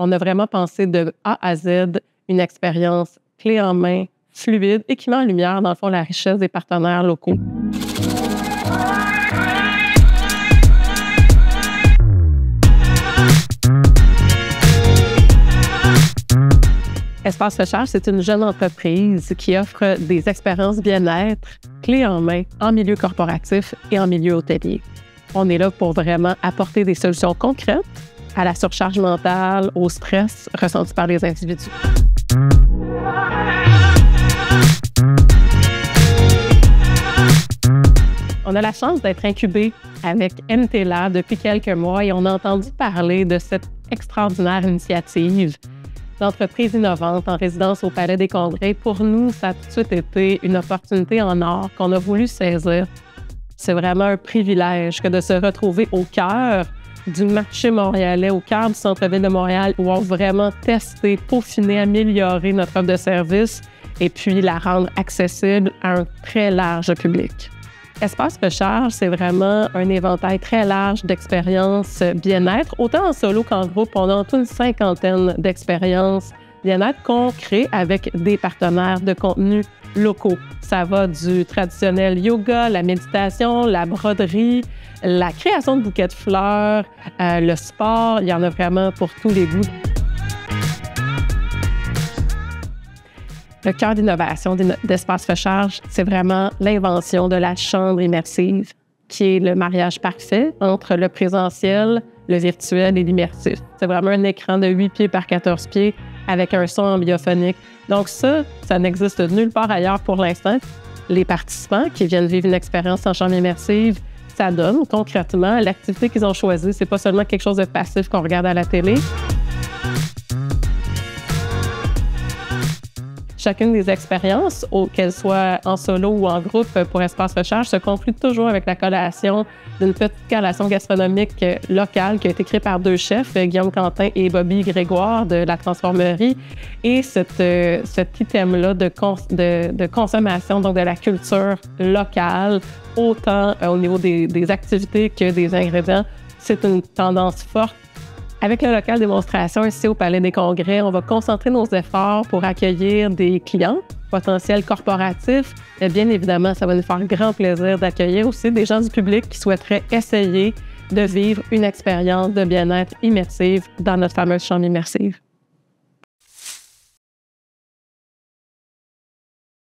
On a vraiment pensé de A à Z une expérience clé en main, fluide et qui met en lumière, dans le fond, la richesse des partenaires locaux. Espace Recharge, c'est une jeune entreprise qui offre des expériences bien-être clés en main en milieu corporatif et en milieu hôtelier. On est là pour vraiment apporter des solutions concrètes à la surcharge mentale, au stress ressenti par les individus. On a la chance d'être incubé avec MTLab depuis quelques mois et on a entendu parler de cette extraordinaire initiative d'entreprise innovante en résidence au Palais des Congrès. Pour nous, ça a tout de suite été une opportunité en or qu'on a voulu saisir. C'est vraiment un privilège que de se retrouver au cœur du marché montréalais, au cœur du centre-ville de Montréal, où on va vraiment tester, peaufiner, améliorer notre offre de service et puis la rendre accessible à un très large public. Espace Recharge, c'est vraiment un éventail très large d'expériences bien-être. Autant en solo qu'en groupe, on a en tout une 50aine d'expériences bien-être qu'on crée avec des partenaires de contenu locaux. Ça va du traditionnel yoga, la méditation, la broderie, la création de bouquets de fleurs, le sport. Il y en a vraiment pour tous les goûts. Le cœur d'innovation d'Espace Recharge, c'est vraiment l'invention de la chambre immersive, qui est le mariage parfait entre le présentiel, le virtuel et l'immersif. C'est vraiment un écran de 8 pieds par 14 pieds avec un son ambiphonique. Donc ça n'existe nulle part ailleurs pour l'instant. Les participants qui viennent vivre une expérience en chambre immersive, ça donne concrètement l'activité qu'ils ont choisie. C'est pas seulement quelque chose de passif qu'on regarde à la télé. Chacune des expériences, qu'elles soient en solo ou en groupe pour Espace Recharge, se conclut toujours avec la collation d'une petite collation gastronomique locale qui a été créée par deux chefs, Guillaume Quentin et Bobby Grégoire de la Transformerie. Et cet item-là de consommation, donc de la culture locale, autant au niveau des activités que des ingrédients, c'est une tendance forte. Avec le local démonstration ici au Palais des Congrès, on va concentrer nos efforts pour accueillir des clients potentiels corporatifs. Et bien évidemment, ça va nous faire grand plaisir d'accueillir aussi des gens du public qui souhaiteraient essayer de vivre une expérience de bien-être immersive dans notre fameuse chambre immersive.